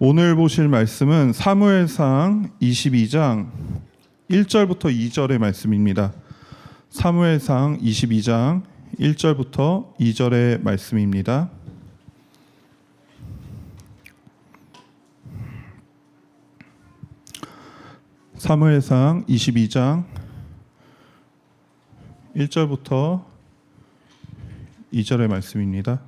오늘 보실 말씀은 사무엘상 22장 1절부터 2절의 말씀입니다. 사무엘상 22장 1절부터 2절의 말씀입니다. 사무엘상 22장 1절부터 2절의 말씀입니다.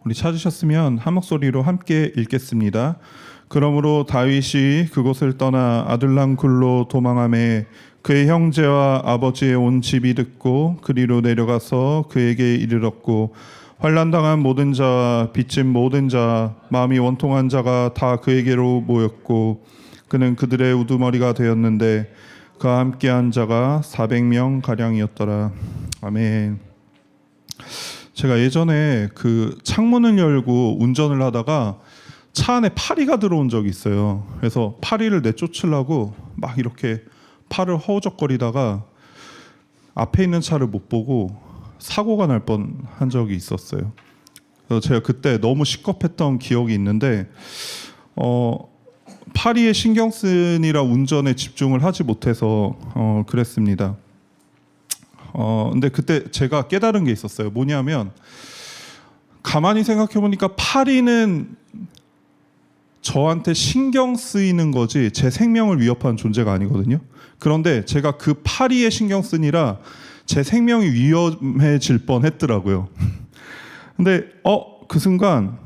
우리 찾으셨으면 한 목소리로 함께 읽겠습니다. 그러므로 다윗이 그곳을 떠나 아둘람 굴로 도망하매 그의 형제와 아버지의 온 집이 듣고 그리로 내려가서 그에게 이르렀고 환난당한 모든 자와 빚진 모든 자 마음이 원통한 자가 다 그에게로 모였고 그는 그들의 우두머리가 되었는데 그와 함께한 자가 400명 가량이었더라. 아멘. 제가 예전에 그 창문을 열고 운전을 하다가 차 안에 파리가 들어온 적이 있어요. 그래서 파리를 내쫓으려고 막 이렇게 팔을 허우적거리다가 앞에 있는 차를 못 보고 사고가 날 뻔한 적이 있었어요. 그래서 제가 그때 너무 시겁했던 기억이 있는데 파리에 신경 쓰느라 운전에 집중을 하지 못해서 그랬습니다. 근데 그때 제가 깨달은 게 있었어요. 뭐냐면 가만히 생각해 보니까 파리는 저한테 신경 쓰이는 거지 제 생명을 위협하는 존재가 아니거든요. 그런데 제가 그 파리에 신경 쓰니라 제 생명이 위험해질 뻔했더라고요. 근데 그 순간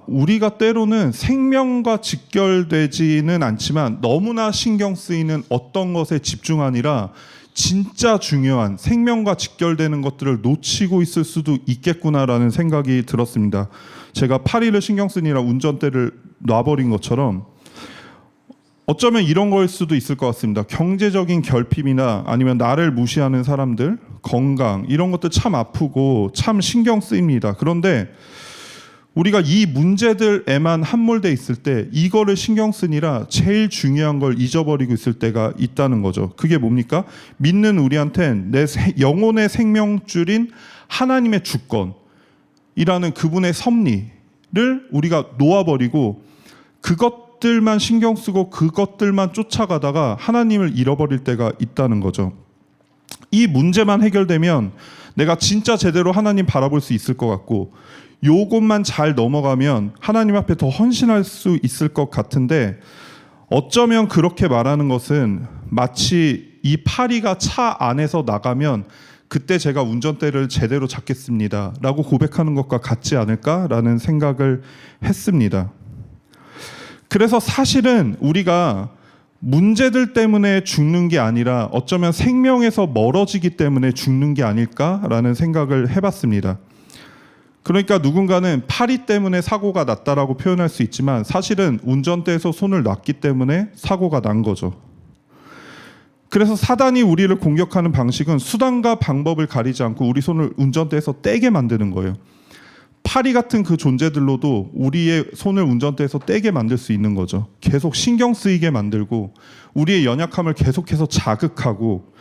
우리가 때로는 생명과 직결되지는 않지만 너무나 신경 쓰이는 어떤 것에 집중하니라 진짜 중요한 생명과 직결되는 것들을 놓치고 있을 수도 있겠구나라는 생각이 들었습니다. 제가 파리를 신경 쓰니라 운전대를 놔버린 것처럼 어쩌면 이런 거일 수도 있을 것 같습니다. 경제적인 결핍이나 아니면 나를 무시하는 사람들, 건강 이런 것들 참 아프고 참 신경 쓰입니다. 그런데 우리가 이 문제들에만 함몰돼 있을 때 이거를 신경 쓰니라 제일 중요한 걸 잊어버리고 있을 때가 있다는 거죠. 그게 뭡니까? 믿는 우리한텐 내 영혼의 생명줄인 하나님의 주권이라는 그분의 섭리를 우리가 놓아버리고 그것들만 신경 쓰고 그것들만 쫓아가다가 하나님을 잃어버릴 때가 있다는 거죠. 이 문제만 해결되면 내가 진짜 제대로 하나님 바라볼 수 있을 것 같고 요것만 잘 넘어가면 하나님 앞에 더 헌신할 수 있을 것 같은데 어쩌면 그렇게 말하는 것은 마치 이 파리가 차 안에서 나가면 그때 제가 운전대를 제대로 잡겠습니다 라고 고백하는 것과 같지 않을까라는 생각을 했습니다. 그래서 사실은 우리가 문제들 때문에 죽는 게 아니라 어쩌면 생명에서 멀어지기 때문에 죽는 게 아닐까라는 생각을 해봤습니다. 그러니까 누군가는 파리 때문에 사고가 났다라고 표현할 수 있지만 사실은 운전대에서 손을 놨기 때문에 사고가 난 거죠. 그래서 사단이 우리를 공격하는 방식은 수단과 방법을 가리지 않고 우리 손을 운전대에서 떼게 만드는 거예요. 파리 같은 그 존재들로도 우리의 손을 운전대에서 떼게 만들 수 있는 거죠. 계속 신경 쓰이게 만들고 우리의 연약함을 계속해서 자극하고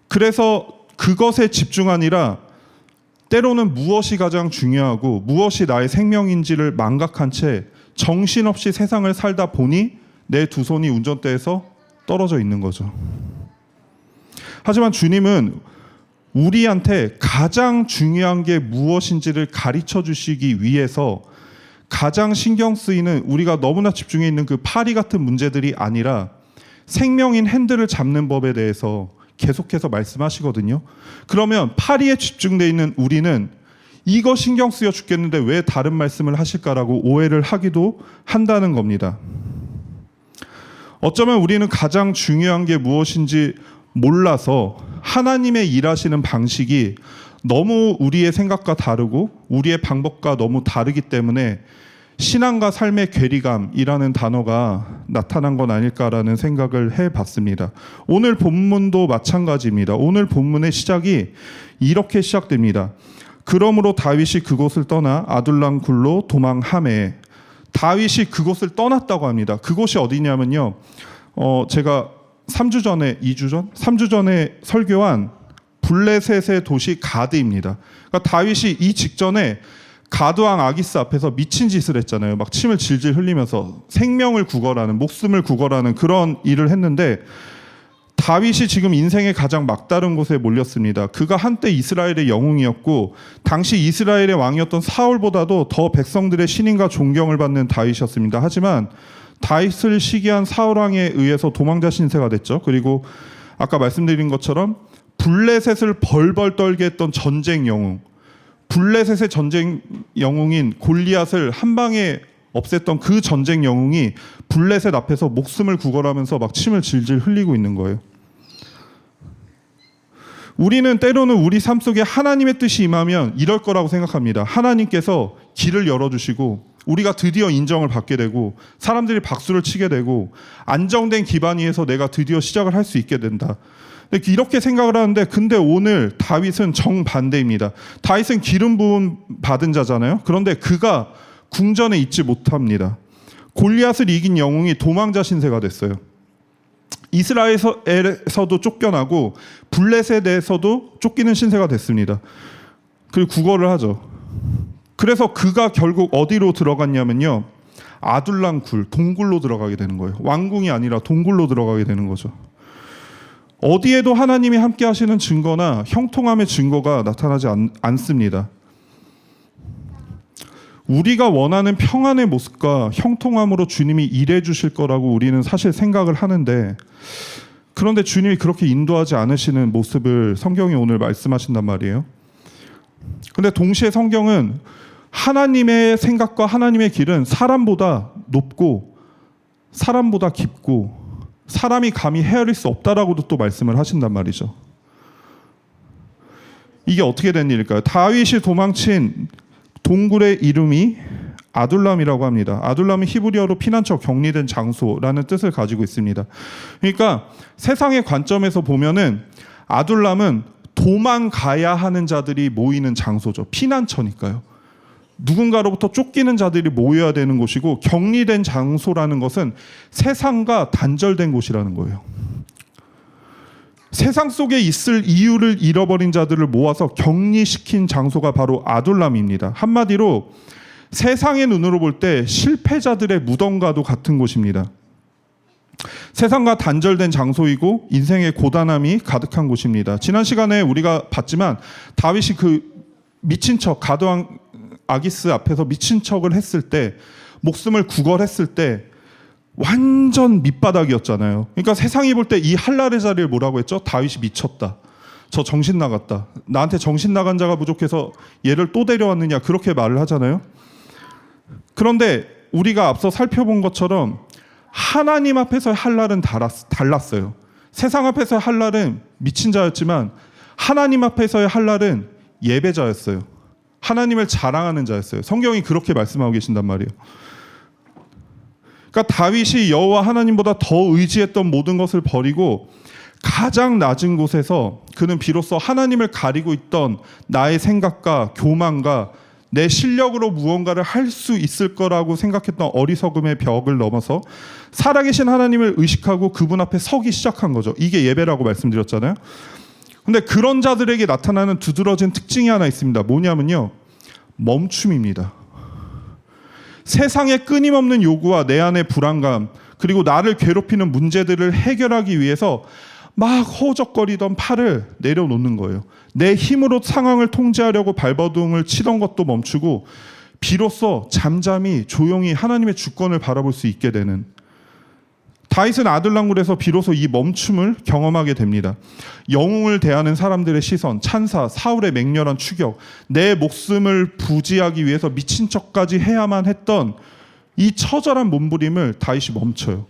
그래서 그것에 집중하니라 때로는 무엇이 가장 중요하고 무엇이 나의 생명인지를 망각한 채 정신없이 세상을 살다 보니 내 두 손이 운전대에서 떨어져 있는 거죠. 하지만 주님은 우리한테 가장 중요한 게 무엇인지를 가르쳐 주시기 위해서 가장 신경 쓰이는 우리가 너무나 집중해 있는 그 파리 같은 문제들이 아니라 생명인 핸들을 잡는 법에 대해서 계속해서 말씀하시거든요. 그러면 파리에 집중되어 있는 우리는 이거 신경 쓰여 죽겠는데 왜 다른 말씀을 하실까라고 오해를 하기도 한다는 겁니다. 어쩌면 우리는 가장 중요한 게 무엇인지 몰라서 하나님의 일하시는 방식이 너무 우리의 생각과 다르고 우리의 방법과 너무 다르기 때문에 신앙과 삶의 괴리감이라는 단어가 나타난 건 아닐까라는 생각을 해봤습니다. 오늘 본문도 마찬가지입니다. 오늘 본문의 시작이 이렇게 시작됩니다. 그러므로 다윗이 그곳을 떠나 아둘람 굴로 도망하매 다윗이 그곳을 떠났다고 합니다. 그곳이 어디냐면요. 제가 3주 전에 2주 전? 3주 전에 설교한 블레셋의 도시 가드입니다. 그러니까 다윗이 이 직전에 가드 왕 아기스 앞에서 미친 짓을 했잖아요. 막 침을 질질 흘리면서 생명을 구걸하는, 목숨을 구걸하는 그런 일을 했는데, 다윗이 지금 인생의 가장 막다른 곳에 몰렸습니다. 그가 한때 이스라엘의 영웅이었고 당시 이스라엘의 왕이었던 사울보다도 더 백성들의 신임과 존경을 받는 다윗이었습니다. 하지만 다윗을 시기한 사울 왕에 의해서 도망자 신세가 됐죠. 그리고 아까 말씀드린 것처럼 블레셋을 벌벌 떨게 했던 전쟁 영웅, 블레셋의 전쟁 영웅인 골리앗을 한 방에 없앴던 그 전쟁 영웅이 블레셋 앞에서 목숨을 구걸하면서 막 침을 질질 흘리고 있는 거예요. 우리는 때로는 우리 삶 속에 하나님의 뜻이 임하면 이럴 거라고 생각합니다. 하나님께서 길을 열어주시고 우리가 드디어 인정을 받게 되고 사람들이 박수를 치게 되고 안정된 기반 위에서 내가 드디어 시작을 할 수 있게 된다. 이렇게 생각을 하는데, 근데 오늘 다윗은 정반대입니다. 다윗은 기름 부음 받은 자잖아요. 그런데 그가 궁전에 있지 못합니다. 골리앗을 이긴 영웅이 도망자 신세가 됐어요. 이스라엘에서도 쫓겨나고 블레셋에서도 쫓기는 신세가 됐습니다. 그리고 구걸을 하죠. 그래서 그가 결국 어디로 들어갔냐면요, 아둘람 굴, 동굴로 들어가게 되는 거예요. 왕궁이 아니라 동굴로 들어가게 되는 거죠. 어디에도 하나님이 함께 하시는 증거나 형통함의 증거가 나타나지 않습니다. 우리가 원하는 평안의 모습과 형통함으로 주님이 일해 주실 거라고 우리는 사실 생각을 하는데, 그런데 주님이 그렇게 인도하지 않으시는 모습을 성경이 오늘 말씀하신단 말이에요. 근데 동시에 성경은 하나님의 생각과 하나님의 길은 사람보다 높고 사람보다 깊고 사람이 감히 헤아릴 수 없다라고도 또 말씀을 하신단 말이죠. 이게 어떻게 된 일일까요? 다윗이 도망친 동굴의 이름이 아둘람이라고 합니다. 아둘람은 히브리어로 피난처, 격리된 장소라는 뜻을 가지고 있습니다. 그러니까 세상의 관점에서 보면은 아둘람은 도망가야 하는 자들이 모이는 장소죠. 피난처니까요. 누군가로부터 쫓기는 자들이 모여야 되는 곳이고, 격리된 장소라는 것은 세상과 단절된 곳이라는 거예요. 세상 속에 있을 이유를 잃어버린 자들을 모아서 격리시킨 장소가 바로 아둘람입니다. 한마디로 세상의 눈으로 볼 때 실패자들의 무덤과도 같은 곳입니다. 세상과 단절된 장소이고 인생의 고단함이 가득한 곳입니다. 지난 시간에 우리가 봤지만 다윗이 그 미친 척, 가드왕 아기스 앞에서 미친 척을 했을 때, 목숨을 구걸했을 때 완전 밑바닥이었잖아요. 그러니까 세상이 볼 때 이 할랄의 자리를 뭐라고 했죠? 다윗이 미쳤다, 저 정신 나갔다, 나한테 정신 나간 자가 부족해서 얘를 또 데려왔느냐, 그렇게 말을 하잖아요. 그런데 우리가 앞서 살펴본 것처럼 하나님 앞에서의 할랄은 달랐어요. 세상 앞에서의 할랄은 미친 자였지만 하나님 앞에서의 할랄은 예배자였어요. 하나님을 자랑하는 자였어요. 성경이 그렇게 말씀하고 계신단 말이에요. 그러니까 다윗이 여호와 하나님보다 더 의지했던 모든 것을 버리고 가장 낮은 곳에서 그는 비로소 하나님을 가리고 있던 나의 생각과 교만과 내 실력으로 무언가를 할 수 있을 거라고 생각했던 어리석음의 벽을 넘어서 살아계신 하나님을 의식하고 그분 앞에 서기 시작한 거죠. 이게 예배라고 말씀드렸잖아요. 근데 그런 자들에게 나타나는 두드러진 특징이 하나 있습니다. 뭐냐면요, 멈춤입니다. 세상의 끊임없는 요구와 내 안의 불안감, 그리고 나를 괴롭히는 문제들을 해결하기 위해서 막 허우적거리던 팔을 내려놓는 거예요. 내 힘으로 상황을 통제하려고 발버둥을 치던 것도 멈추고 비로소 잠잠히 조용히 하나님의 주권을 바라볼 수 있게 되는, 다윗은 아둘람굴에서 비로소 이 멈춤을 경험하게 됩니다. 영웅을 대하는 사람들의 시선, 찬사, 사울의 맹렬한 추격, 내 목숨을 부지하기 위해서 미친 척까지 해야만 했던 이 처절한 몸부림을 다윗이 멈춰요.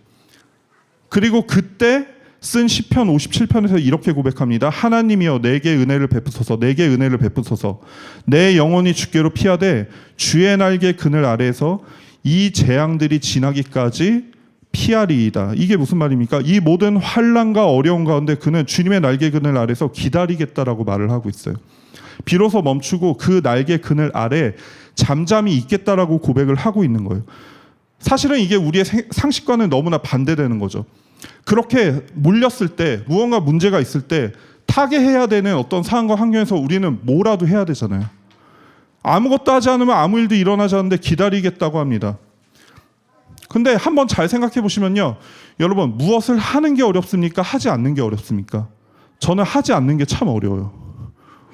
그리고 그때 쓴 시편 57편에서 이렇게 고백합니다. 하나님이여 내게 은혜를 베푸소서, 내게 은혜를 베푸소서. 내 영혼이 주께로 피하되 주의 날개 그늘 아래에서 이 재앙들이 지나기까지 피하리이다. 이게 무슨 말입니까? 이 모든 환난과 어려움 가운데 그는 주님의 날개 그늘 아래서 기다리겠다라고 말을 하고 있어요. 비로소 멈추고 그 날개 그늘 아래 잠잠히 있겠다라고 고백을 하고 있는 거예요. 사실은 이게 우리의 상식과는 너무나 반대되는 거죠. 그렇게 몰렸을 때, 무언가 문제가 있을 때 타개해야 되는 어떤 상황과 환경에서 우리는 뭐라도 해야 되잖아요. 아무것도 하지 않으면 아무 일도 일어나지 않는데 기다리겠다고 합니다. 근데 한번 잘 생각해 보시면요, 여러분, 무엇을 하는 게 어렵습니까? 하지 않는 게 어렵습니까? 저는 하지 않는 게 참 어려워요.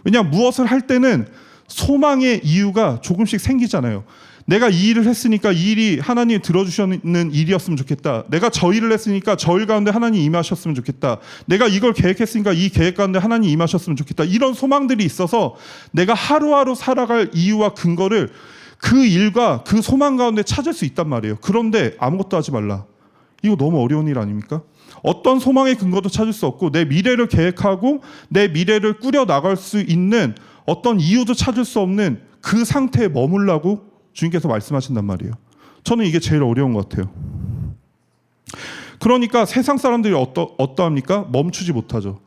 왜냐하면 무엇을 할 때는 소망의 이유가 조금씩 생기잖아요. 내가 이 일을 했으니까 이 일이 하나님이 들어주시는 일이었으면 좋겠다. 내가 저 일을 했으니까 저 일 가운데 하나님 임하셨으면 좋겠다. 내가 이걸 계획했으니까 이 계획 가운데 하나님 임하셨으면 좋겠다. 이런 소망들이 있어서 내가 하루하루 살아갈 이유와 근거를 그 일과 그 소망 가운데 찾을 수 있단 말이에요. 그런데 아무것도 하지 말라. 이거 너무 어려운 일 아닙니까? 어떤 소망의 근거도 찾을 수 없고 내 미래를 계획하고 내 미래를 꾸려 나갈 수 있는 어떤 이유도 찾을 수 없는 그 상태에 머물라고 주님께서 말씀하신단 말이에요. 저는 이게 제일 어려운 것 같아요. 그러니까 세상 사람들이 어떠합니까? 멈추지 못하죠.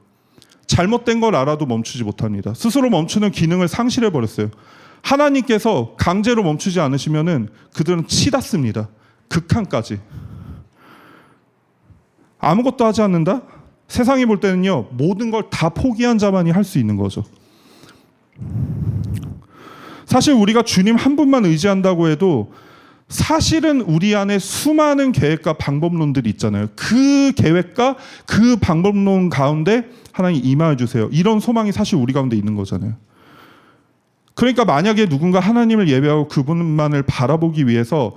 잘못된 걸 알아도 멈추지 못합니다. 스스로 멈추는 기능을 상실해 버렸어요. 하나님께서 강제로 멈추지 않으시면은 그들은 치닫습니다. 극한까지. 아무것도 하지 않는다? 세상이 볼 때는요, 모든 걸 다 포기한 자만이 할 수 있는 거죠. 사실 우리가 주님 한 분만 의지한다고 해도 사실은 우리 안에 수많은 계획과 방법론들이 있잖아요. 그 계획과 그 방법론 가운데 하나님 임하여 주세요. 이런 소망이 사실 우리 가운데 있는 거잖아요. 그러니까 만약에 누군가 하나님을 예배하고 그분만을 바라보기 위해서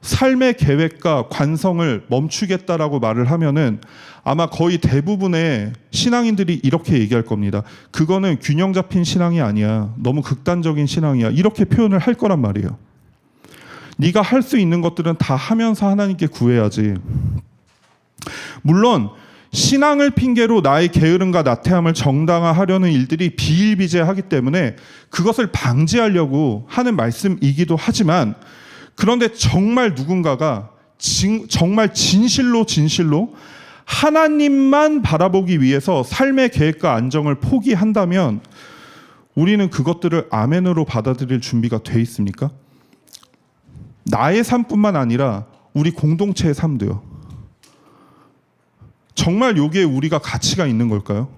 삶의 계획과 관성을 멈추겠다라고 말을 하면은 아마 거의 대부분의 신앙인들이 이렇게 얘기할 겁니다. 그거는 균형 잡힌 신앙이 아니야. 너무 극단적인 신앙이야. 이렇게 표현을 할 거란 말이에요. 네가 할 수 있는 것들은 다 하면서 하나님께 구해야지. 물론 신앙을 핑계로 나의 게으름과 나태함을 정당화하려는 일들이 비일비재하기 때문에 그것을 방지하려고 하는 말씀이기도 하지만, 그런데 정말 누군가가 정말 진실로 하나님만 바라보기 위해서 삶의 계획과 안정을 포기한다면 우리는 그것들을 아멘으로 받아들일 준비가 돼 있습니까? 나의 삶뿐만 아니라 우리 공동체의 삶도요. 정말 여기에 우리가 가치가 있는 걸까요?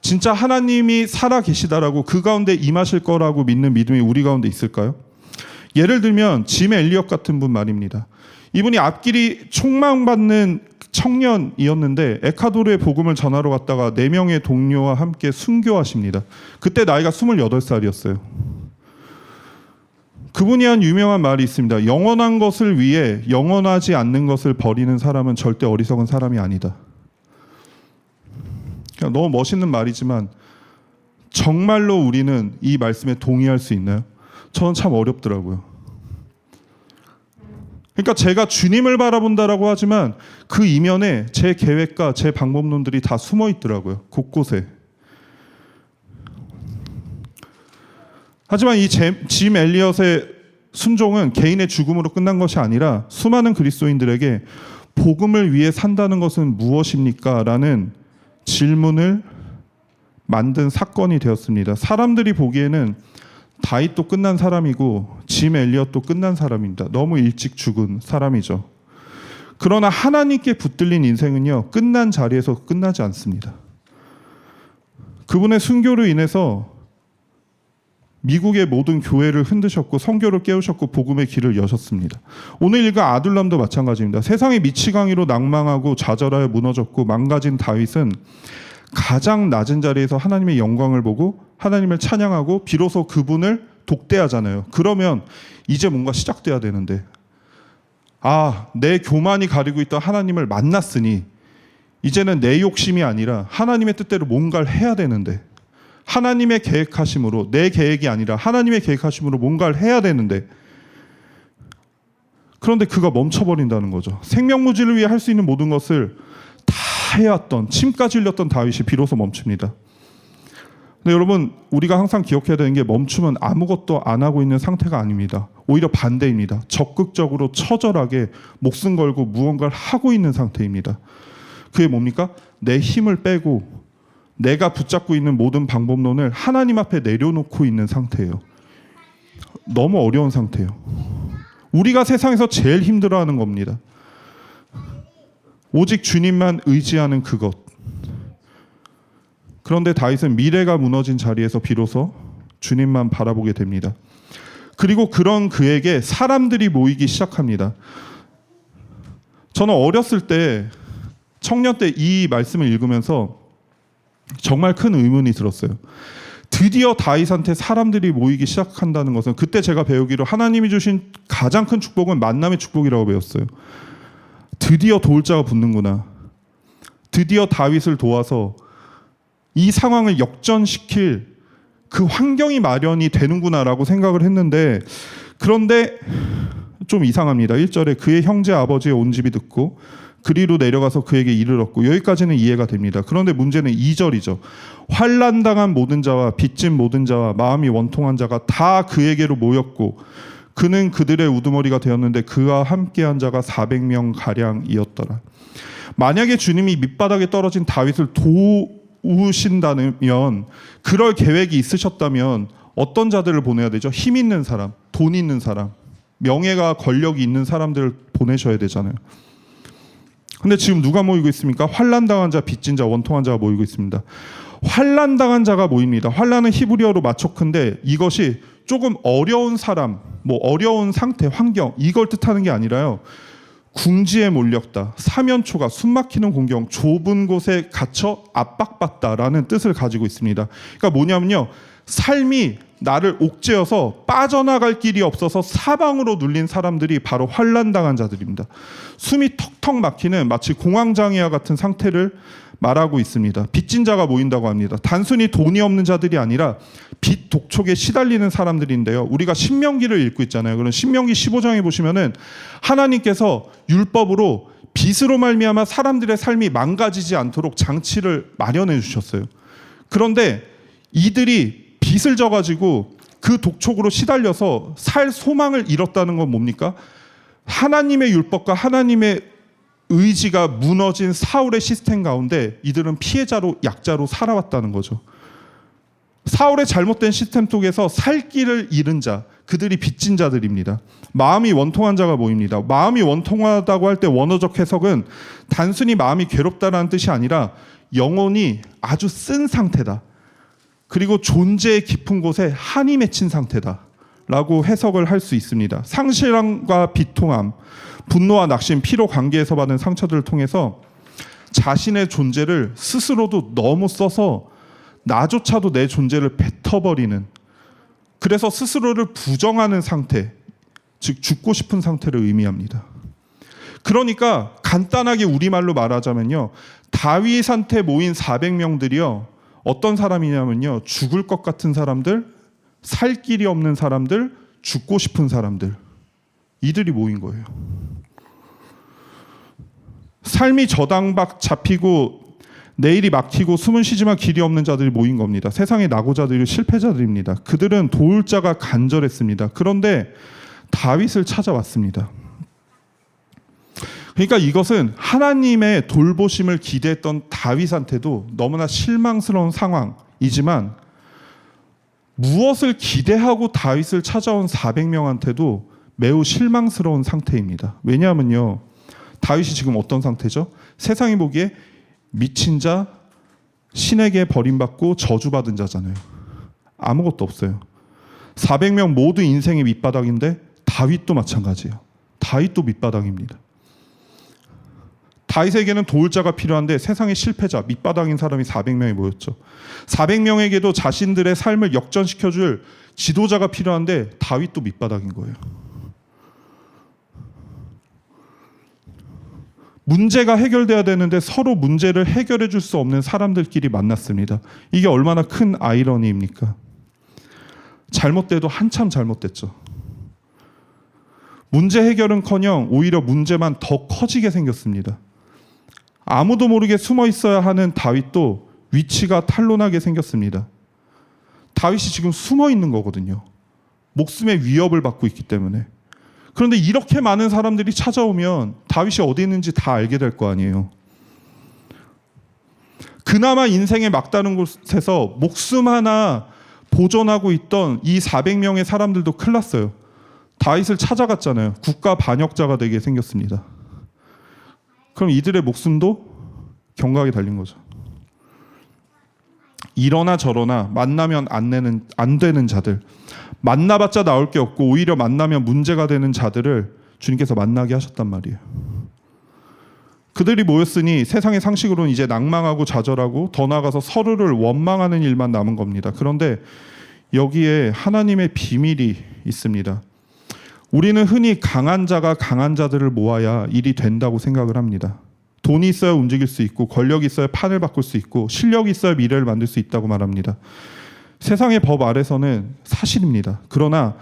진짜 하나님이 살아 계시다라고 그 가운데 임하실 거라고 믿는 믿음이 우리 가운데 있을까요? 예를 들면 짐 엘리엇 같은 분 말입니다. 이분이 앞길이 촉망받는 청년이었는데 에콰도르에 복음을 전하러 갔다가 4명의 동료와 함께 순교하십니다. 그때 나이가 28살이었어요. 그분이 한 유명한 말이 있습니다. 영원한 것을 위해 영원하지 않는 것을 버리는 사람은 절대 어리석은 사람이 아니다. 그냥 너무 멋있는 말이지만 정말로 우리는 이 말씀에 동의할 수 있나요? 저는 참 어렵더라고요. 그러니까 제가 주님을 바라본다라고 하지만 그 이면에 제 계획과 제 방법론들이 다 숨어 있더라고요. 곳곳에. 하지만 이 짐 엘리엇의 순종은 개인의 죽음으로 끝난 것이 아니라 수많은 그리스도인들에게 복음을 위해 산다는 것은 무엇입니까? 라는 질문을 만든 사건이 되었습니다. 사람들이 보기에는 다윗도 끝난 사람이고 짐 엘리엇도 끝난 사람입니다. 너무 일찍 죽은 사람이죠. 그러나 하나님께 붙들린 인생은요, 끝난 자리에서 끝나지 않습니다. 그분의 순교로 인해서 미국의 모든 교회를 흔드셨고 선교를 깨우셨고 복음의 길을 여셨습니다. 오늘 읽은 아둘람도 마찬가지입니다. 세상의 미치광이로 낭망하고 좌절하여 무너졌고 망가진 다윗은 가장 낮은 자리에서 하나님의 영광을 보고 하나님을 찬양하고 비로소 그분을 독대하잖아요. 그러면 이제 뭔가 시작돼야 되는데, 내 교만이 가리고 있던 하나님을 만났으니 이제는 내 욕심이 아니라 하나님의 뜻대로 뭔가를 해야 되는데, 하나님의 계획하심으로, 내 계획이 아니라 하나님의 계획하심으로 뭔가를 해야 되는데, 그런데 그가 멈춰버린다는 거죠. 생명무지를 위해 할 수 있는 모든 것을 다 해왔던, 침까지 흘렸던 다윗이 비로소 멈춥니다. 근데 여러분, 우리가 항상 기억해야 되는 게 멈추면 아무것도 안 하고 있는 상태가 아닙니다. 오히려 반대입니다. 적극적으로 처절하게 목숨 걸고 무언가를 하고 있는 상태입니다. 그게 뭡니까? 내 힘을 빼고 내가 붙잡고 있는 모든 방법론을 하나님 앞에 내려놓고 있는 상태예요. 너무 어려운 상태예요. 우리가 세상에서 제일 힘들어하는 겁니다. 오직 주님만 의지하는 그것. 그런데 다윗은 미래가 무너진 자리에서 비로소 주님만 바라보게 됩니다. 그리고 그런 그에게 사람들이 모이기 시작합니다. 저는 어렸을 때, 청년 때 이 말씀을 읽으면서 정말 큰 의문이 들었어요. 드디어 다윗한테 사람들이 모이기 시작한다는 것은, 그때 제가 배우기로 하나님이 주신 가장 큰 축복은 만남의 축복이라고 배웠어요. 드디어 도울 자가 붙는구나. 드디어 다윗을 도와서 이 상황을 역전시킬 그 환경이 마련이 되는구나라고 생각을 했는데, 그런데 좀 이상합니다. 1절에 그의 형제 아버지의 온 집이 듣고 그리로 내려가서 그에게 이르렀고, 여기까지는 이해가 됩니다. 그런데 문제는 2절이죠. 환난당한 모든 자와 빚진 모든 자와 마음이 원통한 자가 다 그에게로 모였고 그는 그들의 우두머리가 되었는데 그와 함께한 자가 400명 가량이었더라. 만약에 주님이 밑바닥에 떨어진 다윗을 도우신다면, 그럴 계획이 있으셨다면 어떤 자들을 보내야 되죠? 힘 있는 사람, 돈 있는 사람, 명예가 권력이 있는 사람들을 보내셔야 되잖아요. 근데 지금 누가 모이고 있습니까? 환난당한 자, 빚진 자, 원통한 자가 모이고 있습니다. 환난당한 자가 모입니다. 환난은 히브리어로 마초크인데 이것이 조금 어려운 사람, 어려운 상태, 환경, 이걸 뜻하는 게 아니라요. 궁지에 몰렸다, 사면초가, 숨막히는 공경, 좁은 곳에 갇혀 압박받다라는 뜻을 가지고 있습니다. 그러니까 뭐냐면요, 삶이 나를 옥죄어서 빠져나갈 길이 없어서 사방으로 눌린 사람들이 바로 환난당한 자들입니다. 숨이 턱턱 막히는 마치 공황장애와 같은 상태를 말하고 있습니다. 빚진 자가 모인다고 합니다. 단순히 돈이 없는 자들이 아니라 빚 독촉에 시달리는 사람들인데요. 우리가 신명기를 읽고 있잖아요. 그럼 신명기 15장에 보시면은 하나님께서 율법으로 빚으로 말미암아 사람들의 삶이 망가지지 않도록 장치를 마련해 주셨어요. 그런데 이들이 빚을 져가지고 그 독촉으로 시달려서 살 소망을 잃었다는 건 뭡니까? 하나님의 율법과 하나님의 의지가 무너진 사울의 시스템 가운데 이들은 피해자로, 약자로 살아왔다는 거죠. 사울의 잘못된 시스템 속에서 살 길을 잃은 자, 그들이 빚진 자들입니다. 마음이 원통한 자가 모입니다. 마음이 원통하다고 할 때 원어적 해석은 단순히 마음이 괴롭다라는 뜻이 아니라 영혼이 아주 쓴 상태다, 그리고 존재의 깊은 곳에 한이 맺힌 상태다 라고 해석을 할 수 있습니다. 상실함과 비통함, 분노와 낙심, 피로, 관계에서 받은 상처들을 통해서 자신의 존재를 스스로도 너무 써서 나조차도 내 존재를 뱉어버리는, 그래서 스스로를 부정하는 상태, 즉 죽고 싶은 상태를 의미합니다. 그러니까 간단하게 우리말로 말하자면요, 다윗한테 모인 400명들이요 어떤 사람이냐면요, 죽을 것 같은 사람들, 살 길이 없는 사람들, 죽고 싶은 사람들, 이들이 모인 거예요. 삶이 저당박 잡히고 내일이 막히고 숨은 쉬지만 길이 없는 자들이 모인 겁니다. 세상의 낙오자들이 실패자들입니다. 그들은 도울 자가 간절했습니다. 그런데 다윗을 찾아왔습니다. 그러니까 이것은 하나님의 돌보심을 기대했던 다윗한테도 너무나 실망스러운 상황이지만, 무엇을 기대하고 다윗을 찾아온 400명한테도 매우 실망스러운 상태입니다. 왜냐하면요, 다윗이 지금 어떤 상태죠? 세상이 보기에 미친 자, 신에게 버림받고 저주받은 자잖아요. 아무것도 없어요. 400명 모두 인생의 밑바닥인데 다윗도 마찬가지예요. 다윗도 밑바닥입니다. 다윗에게는 도울 자가 필요한데 세상의 실패자, 밑바닥인 사람이 400명이 모였죠. 400명에게도 자신들의 삶을 역전시켜줄 지도자가 필요한데 다윗도 밑바닥인 거예요. 문제가 해결돼야 되는데 서로 문제를 해결해 줄 수 없는 사람들끼리 만났습니다. 이게 얼마나 큰 아이러니입니까? 잘못돼도 한참 잘못됐죠. 문제 해결은커녕 오히려 문제만 더 커지게 생겼습니다. 아무도 모르게 숨어 있어야 하는 다윗도 위치가 탄로나게 생겼습니다. 다윗이 지금 숨어 있는 거거든요. 목숨의 위협을 받고 있기 때문에. 그런데 이렇게 많은 사람들이 찾아오면 다윗이 어디 있는지 다 알게 될 거 아니에요. 그나마 인생의 막다른 곳에서 목숨 하나 보존하고 있던 이 400명의 사람들도 큰일 났어요. 다윗을 찾아갔잖아요. 국가 반역자가 되게 생겼습니다. 그럼 이들의 목숨도 경각에 달린 거죠. 이러나 저러나 만나면 안 되는 자들, 만나봤자 나올 게 없고 오히려 만나면 문제가 되는 자들을 주님께서 만나게 하셨단 말이에요. 그들이 모였으니 세상의 상식으로는 이제 낭망하고 좌절하고 더 나아가서 서로를 원망하는 일만 남은 겁니다. 그런데 여기에 하나님의 비밀이 있습니다. 우리는 흔히 강한 자가 강한 자들을 모아야 일이 된다고 생각을 합니다. 돈이 있어야 움직일 수 있고 권력이 있어야 판을 바꿀 수 있고 실력이 있어야 미래를 만들 수 있다고 말합니다. 세상의 법 아래서는 사실입니다. 그러나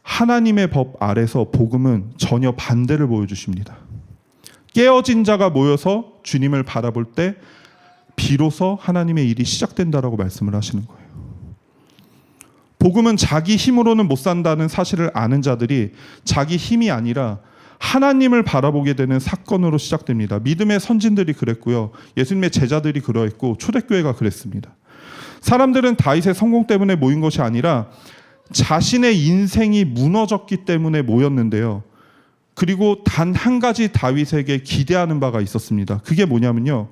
하나님의 법 아래서 복음은 전혀 반대를 보여주십니다. 깨어진 자가 모여서 주님을 바라볼 때 비로소 하나님의 일이 시작된다라고 말씀을 하시는 거예요. 복음은 자기 힘으로는 못 산다는 사실을 아는 자들이 자기 힘이 아니라 하나님을 바라보게 되는 사건으로 시작됩니다. 믿음의 선진들이 그랬고요. 예수님의 제자들이 그러했고 초대교회가 그랬습니다. 사람들은 다윗의 성공 때문에 모인 것이 아니라 자신의 인생이 무너졌기 때문에 모였는데요. 그리고 단 한 가지 다윗에게 기대하는 바가 있었습니다. 그게 뭐냐면요.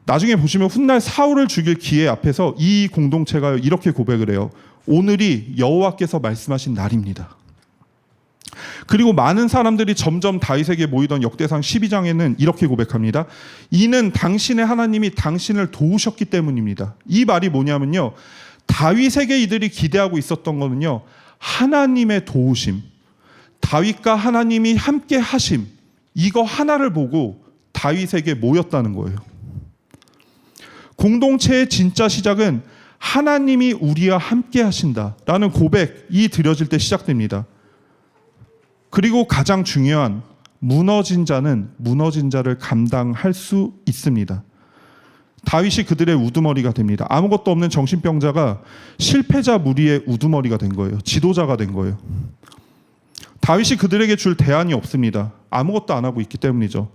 나중에 보시면 훗날 사울을 죽일 기회 앞에서 이 공동체가 이렇게 고백을 해요. 오늘이 여호와께서 말씀하신 날입니다. 그리고 많은 사람들이 점점 다윗에게 모이던 역대상 12장에는 이렇게 고백합니다. 이는 당신의 하나님이 당신을 도우셨기 때문입니다. 이 말이 뭐냐면요. 다윗에게 이들이 기대하고 있었던 거는요. 하나님의 도우심, 다윗과 하나님이 함께 하심, 이거 하나를 보고 다윗에게 모였다는 거예요. 공동체의 진짜 시작은 하나님이 우리와 함께 하신다라는 고백이 드려질 때 시작됩니다. 그리고 가장 중요한 무너진 자는 무너진 자를 감당할 수 있습니다. 다윗이 그들의 우두머리가 됩니다. 아무것도 없는 정신병자가 실패자 무리의 우두머리가 된 거예요. 지도자가 된 거예요. 다윗이 그들에게 줄 대안이 없습니다. 아무것도 안 하고 있기 때문이죠.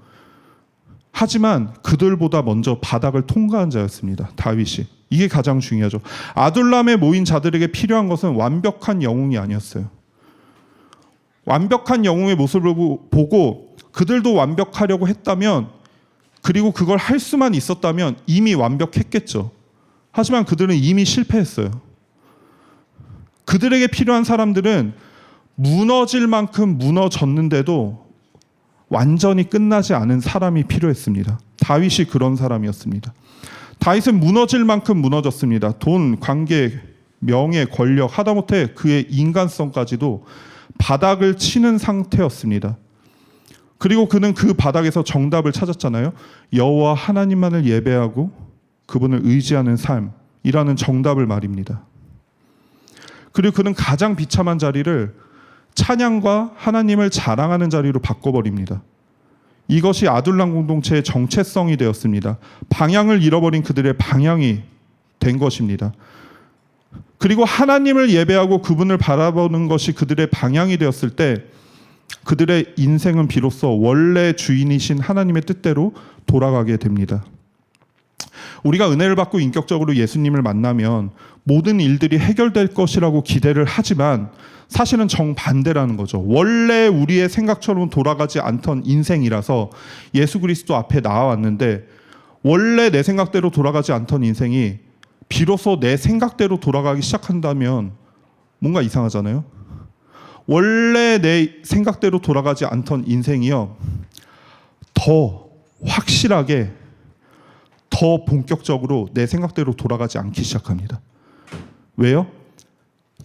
하지만 그들보다 먼저 바닥을 통과한 자였습니다. 다윗이. 이게 가장 중요하죠. 아둘람에 모인 자들에게 필요한 것은 완벽한 영웅이 아니었어요. 완벽한 영웅의 모습을 보고 그들도 완벽하려고 했다면, 그리고 그걸 할 수만 있었다면 이미 완벽했겠죠. 하지만 그들은 이미 실패했어요. 그들에게 필요한 사람들은 무너질 만큼 무너졌는데도 완전히 끝나지 않은 사람이 필요했습니다. 다윗이 그런 사람이었습니다. 다윗은 무너질 만큼 무너졌습니다. 돈, 관계, 명예, 권력, 하다못해 그의 인간성까지도 바닥을 치는 상태였습니다. 그리고 그는 그 바닥에서 정답을 찾았잖아요. 여호와 하나님만을 예배하고 그분을 의지하는 삶이라는 정답을 말입니다. 그리고 그는 가장 비참한 자리를 찬양과 하나님을 자랑하는 자리로 바꿔버립니다. 이것이 아둘람 공동체의 정체성이 되었습니다. 방향을 잃어버린 그들의 방향이 된 것입니다. 그리고 하나님을 예배하고 그분을 바라보는 것이 그들의 방향이 되었을 때 그들의 인생은 비로소 원래 주인이신 하나님의 뜻대로 돌아가게 됩니다. 우리가 은혜를 받고 인격적으로 예수님을 만나면 모든 일들이 해결될 것이라고 기대를 하지만 사실은 정반대라는 거죠. 원래 우리의 생각처럼 돌아가지 않던 인생이라서 예수 그리스도 앞에 나와왔는데, 원래 내 생각대로 돌아가지 않던 인생이 비로소 내 생각대로 돌아가기 시작한다면 뭔가 이상하잖아요. 원래 내 생각대로 돌아가지 않던 인생이요, 더 확실하게, 더 본격적으로 내 생각대로 돌아가지 않기 시작합니다. 왜요?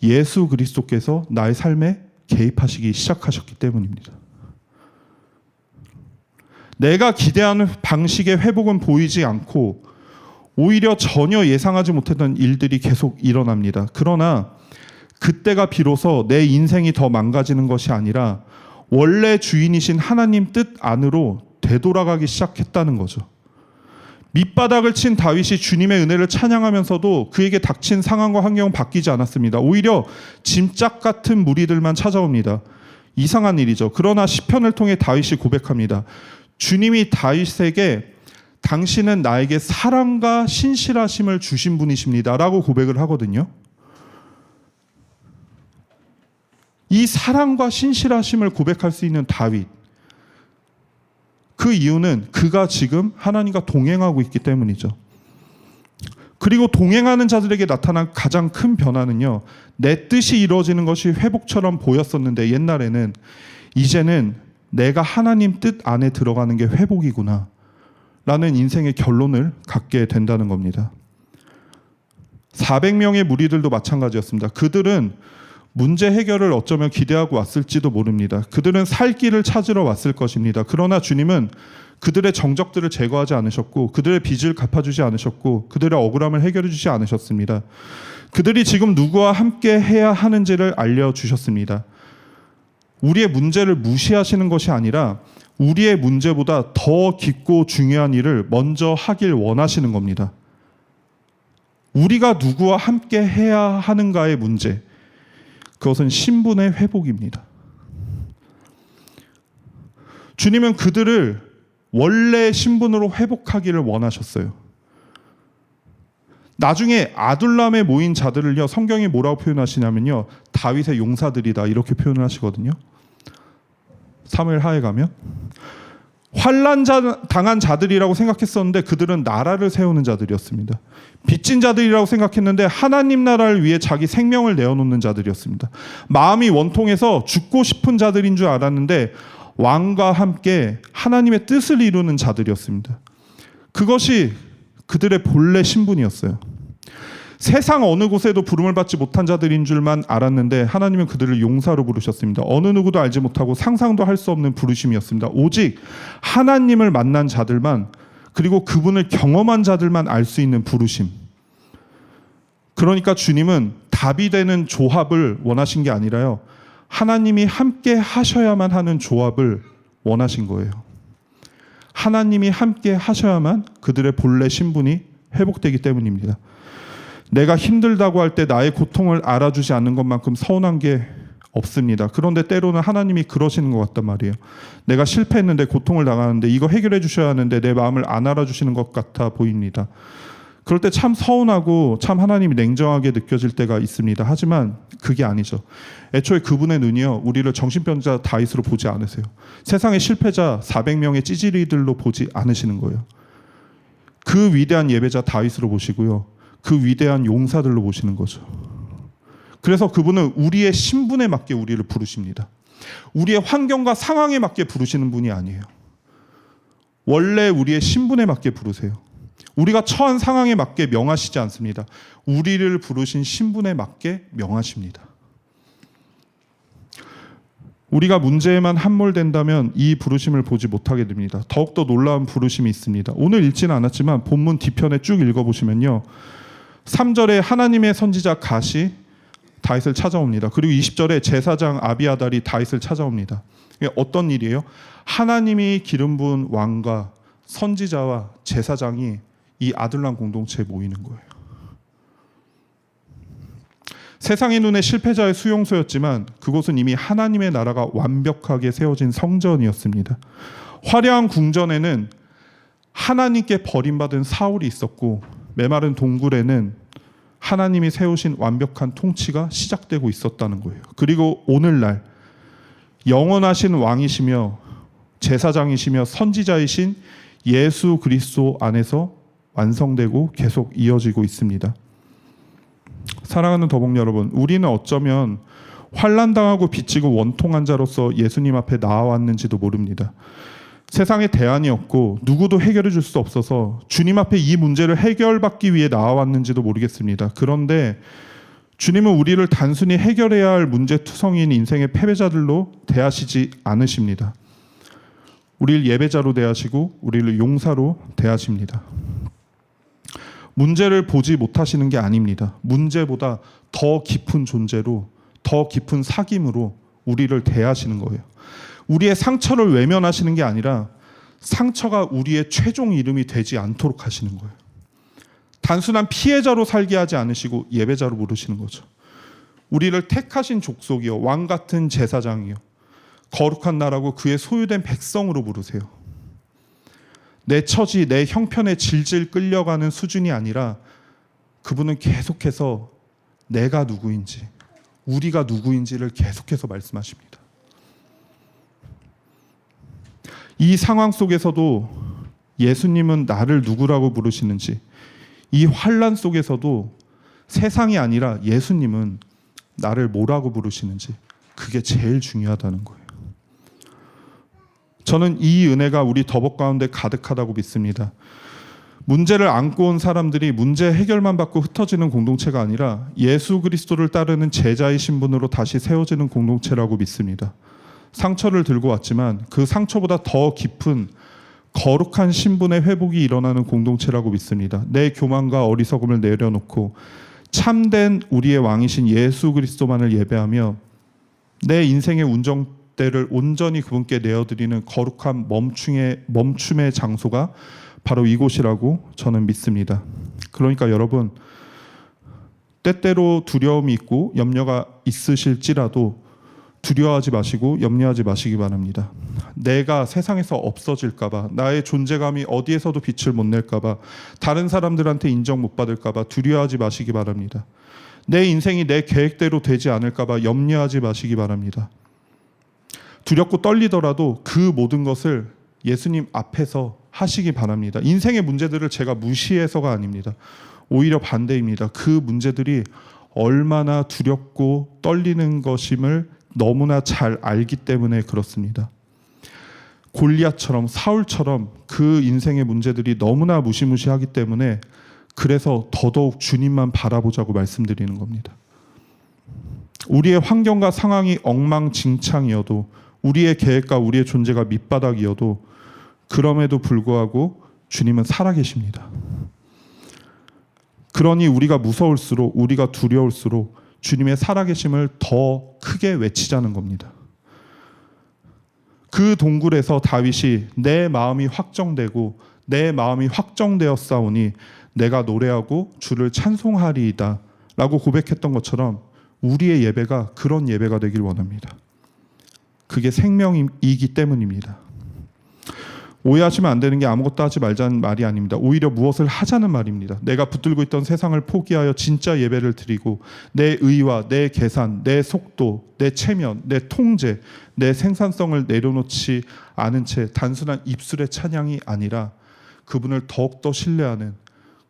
예수 그리스도께서 나의 삶에 개입하시기 시작하셨기 때문입니다. 내가 기대하는 방식의 회복은 보이지 않고 오히려 전혀 예상하지 못했던 일들이 계속 일어납니다. 그러나 그때가 비로소 내 인생이 더 망가지는 것이 아니라 원래 주인이신 하나님 뜻 안으로 되돌아가기 시작했다는 거죠. 밑바닥을 친 다윗이 주님의 은혜를 찬양하면서도 그에게 닥친 상황과 환경은 바뀌지 않았습니다. 오히려 짐짝 같은 무리들만 찾아옵니다. 이상한 일이죠. 그러나 시편을 통해 다윗이 고백합니다. 주님이 다윗에게 당신은 나에게 사랑과 신실하심을 주신 분이십니다 라고 고백을 하거든요. 이 사랑과 신실하심을 고백할 수 있는 다윗. 그 이유는 그가 지금 하나님과 동행하고 있기 때문이죠. 그리고 동행하는 자들에게 나타난 가장 큰 변화는요, 내 뜻이 이루어지는 것이 회복처럼 보였었는데 옛날에는, 이제는 내가 하나님 뜻 안에 들어가는 게 회복이구나 라는 인생의 결론을 갖게 된다는 겁니다. 400명의 무리들도 마찬가지였습니다. 그들은 문제 해결을 어쩌면 기대하고 왔을지도 모릅니다. 그들은 살 길을 찾으러 왔을 것입니다. 그러나 주님은 그들의 정적들을 제거하지 않으셨고, 그들의 빚을 갚아주지 않으셨고, 그들의 억울함을 해결해 주지 않으셨습니다. 그들이 지금 누구와 함께 해야 하는지를 알려주셨습니다. 우리의 문제를 무시하시는 것이 아니라 우리의 문제보다 더 깊고 중요한 일을 먼저 하길 원하시는 겁니다. 우리가 누구와 함께 해야 하는가의 문제, 그것은 신분의 회복입니다. 주님은 그들을 원래 신분으로 회복하기를 원하셨어요. 나중에 아둘람에 모인 자들을요, 성경이 뭐라고 표현하시냐면요, 다윗의 용사들이다 이렇게 표현을 하시거든요. 사무엘 하에 가면 환난 당한 자들이라고 생각했었는데 그들은 나라를 세우는 자들이었습니다. 빚진 자들이라고 생각했는데 하나님 나라를 위해 자기 생명을 내어놓는 자들이었습니다. 마음이 원통해서 죽고 싶은 자들인 줄 알았는데 왕과 함께 하나님의 뜻을 이루는 자들이었습니다. 그것이 그들의 본래 신분이었어요. 세상 어느 곳에도 부름을 받지 못한 자들인 줄만 알았는데 하나님은 그들을 용사로 부르셨습니다. 어느 누구도 알지 못하고 상상도 할 수 없는 부르심이었습니다. 오직 하나님을 만난 자들만, 그리고 그분을 경험한 자들만 알 수 있는 부르심. 그러니까 주님은 답이 되는 조합을 원하신 게 아니라요, 하나님이 함께 하셔야만 하는 조합을 원하신 거예요. 하나님이 함께 하셔야만 그들의 본래 신분이 회복되기 때문입니다. 내가 힘들다고 할 때 나의 고통을 알아주지 않는 것만큼 서운한 게 없습니다. 그런데 때로는 하나님이 그러시는 것 같단 말이에요. 내가 실패했는데, 고통을 당하는데 이거 해결해 주셔야 하는데 내 마음을 안 알아주시는 것 같아 보입니다. 그럴 때 참 서운하고 참 하나님이 냉정하게 느껴질 때가 있습니다. 하지만 그게 아니죠. 애초에 그분의 눈이요, 우리를 정신병자 다윗으로 보지 않으세요. 세상의 실패자 400명의 찌질이들로 보지 않으시는 거예요. 그 위대한 예배자 다윗으로 보시고요, 그 위대한 용사들로 보시는 거죠. 그래서 그분은 우리의 신분에 맞게 우리를 부르십니다. 우리의 환경과 상황에 맞게 부르시는 분이 아니에요. 원래 우리의 신분에 맞게 부르세요. 우리가 처한 상황에 맞게 명하시지 않습니다. 우리를 부르신 신분에 맞게 명하십니다. 우리가 문제에만 함몰된다면 이 부르심을 보지 못하게 됩니다. 더욱더 놀라운 부르심이 있습니다. 오늘 읽지는 않았지만 본문 뒤편에 쭉 읽어보시면요, 3절에 하나님의 선지자 갓이 다윗을 찾아옵니다. 그리고 20절에 제사장 아비아달이 다윗을 찾아옵니다. 이게 어떤 일이에요? 하나님이 기름 부은 왕과 선지자와 제사장이 이 아둘람 공동체에 모이는 거예요. 세상의 눈에 실패자의 수용소였지만 그곳은 이미 하나님의 나라가 완벽하게 세워진 성전이었습니다. 화려한 궁전에는 하나님께 버림받은 사울이 있었고, 메마른 동굴에는 하나님이 세우신 완벽한 통치가 시작되고 있었다는 거예요. 그리고 오늘날 영원하신 왕이시며 제사장이시며 선지자이신 예수 그리스도 안에서 완성되고 계속 이어지고 있습니다. 사랑하는 더복 여러분, 우리는 어쩌면 환난당하고 빚지고 원통한 자로서 예수님 앞에 나아왔는지도 모릅니다. 세상에 대안이 없고 누구도 해결해 줄 수 없어서 주님 앞에 이 문제를 해결받기 위해 나아왔는지도 모르겠습니다. 그런데 주님은 우리를 단순히 해결해야 할 문제투성이인 인생의 패배자들로 대하시지 않으십니다. 우리를 예배자로 대하시고 우리를 용사로 대하십니다. 문제를 보지 못하시는 게 아닙니다. 문제보다 더 깊은 존재로, 더 깊은 사귐으로 우리를 대하시는 거예요. 우리의 상처를 외면하시는 게 아니라 상처가 우리의 최종 이름이 되지 않도록 하시는 거예요. 단순한 피해자로 살게 하지 않으시고 예배자로 부르시는 거죠. 우리를 택하신 족속이요, 왕 같은 제사장이요, 거룩한 나라고 그의 소유된 백성으로 부르세요. 내 처지, 내 형편에 질질 끌려가는 수준이 아니라 그분은 계속해서 내가 누구인지, 우리가 누구인지를 계속해서 말씀하십니다. 이 상황 속에서도 예수님은 나를 누구라고 부르시는지, 이 환난 속에서도 세상이 아니라 예수님은 나를 뭐라고 부르시는지, 그게 제일 중요하다는 거예요. 저는 이 은혜가 우리 더벅 가운데 가득하다고 믿습니다. 문제를 안고 온 사람들이 문제 해결만 받고 흩어지는 공동체가 아니라 예수 그리스도를 따르는 제자의 신분으로 다시 세워지는 공동체라고 믿습니다. 상처를 들고 왔지만 그 상처보다 더 깊은 거룩한 신분의 회복이 일어나는 공동체라고 믿습니다. 내 교만과 어리석음을 내려놓고 참된 우리의 왕이신 예수 그리스도만을 예배하며 내 인생의 운전대를 온전히 그분께 내어드리는 거룩한 멈춤의 장소가 바로 이곳이라고 저는 믿습니다. 그러니까 여러분, 때때로 두려움이 있고 염려가 있으실지라도 두려워하지 마시고 염려하지 마시기 바랍니다. 내가 세상에서 없어질까 봐, 나의 존재감이 어디에서도 빛을 못 낼까 봐, 다른 사람들한테 인정 못 받을까 봐 두려워하지 마시기 바랍니다. 내 인생이 내 계획대로 되지 않을까 봐 염려하지 마시기 바랍니다. 두렵고 떨리더라도 그 모든 것을 예수님 앞에서 하시기 바랍니다. 인생의 문제들을 제가 무시해서가 아닙니다. 오히려 반대입니다. 그 문제들이 얼마나 두렵고 떨리는 것임을 너무나 잘 알기 때문에 그렇습니다. 골리앗처럼, 사울처럼 그 인생의 문제들이 너무나 무시무시하기 때문에 그래서 더더욱 주님만 바라보자고 말씀드리는 겁니다. 우리의 환경과 상황이 엉망진창이어도, 우리의 계획과 우리의 존재가 밑바닥이어도 그럼에도 불구하고 주님은 살아계십니다. 그러니 우리가 무서울수록, 우리가 두려울수록 주님의 살아계심을 더 크게 외치자는 겁니다. 그 동굴에서 다윗이 내 마음이 확정되고 내 마음이 확정되었사오니 내가 노래하고 주를 찬송하리이다 라고 고백했던 것처럼 우리의 예배가 그런 예배가 되길 원합니다. 그게 생명이기 때문입니다. 오해하시면 안 되는 게 아무것도 하지 말자는 말이 아닙니다. 오히려 무엇을 하자는 말입니다. 내가 붙들고 있던 세상을 포기하여 진짜 예배를 드리고 내 의와 내 계산, 내 속도, 내 체면, 내 통제, 내 생산성을 내려놓지 않은 채 단순한 입술의 찬양이 아니라 그분을 더욱더 신뢰하는,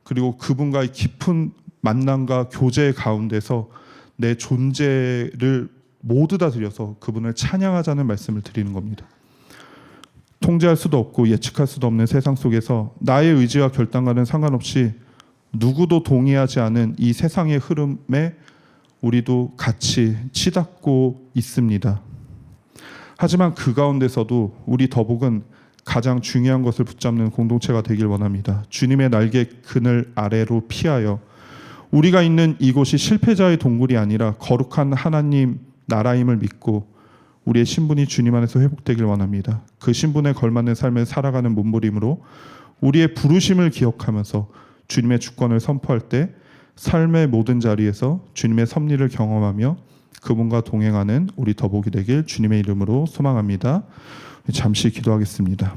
그리고 그분과의 깊은 만남과 교제 가운데서 내 존재를 모두 다 드려서 그분을 찬양하자는 말씀을 드리는 겁니다. 통제할 수도 없고 예측할 수도 없는 세상 속에서 나의 의지와 결단과는 상관없이 누구도 동의하지 않은 이 세상의 흐름에 우리도 같이 치닫고 있습니다. 하지만 그 가운데서도 우리 더복은 가장 중요한 것을 붙잡는 공동체가 되길 원합니다. 주님의 날개 그늘 아래로 피하여 우리가 있는 이곳이 실패자의 동굴이 아니라 거룩한 하나님 나라임을 믿고 우리의 신분이 주님 안에서 회복되길 원합니다. 그 신분에 걸맞는 삶을 살아가는 몸부림으로 우리의 부르심을 기억하면서 주님의 주권을 선포할 때 삶의 모든 자리에서 주님의 섭리를 경험하며 그분과 동행하는 우리 더복이 되길 주님의 이름으로 소망합니다. 잠시 기도하겠습니다.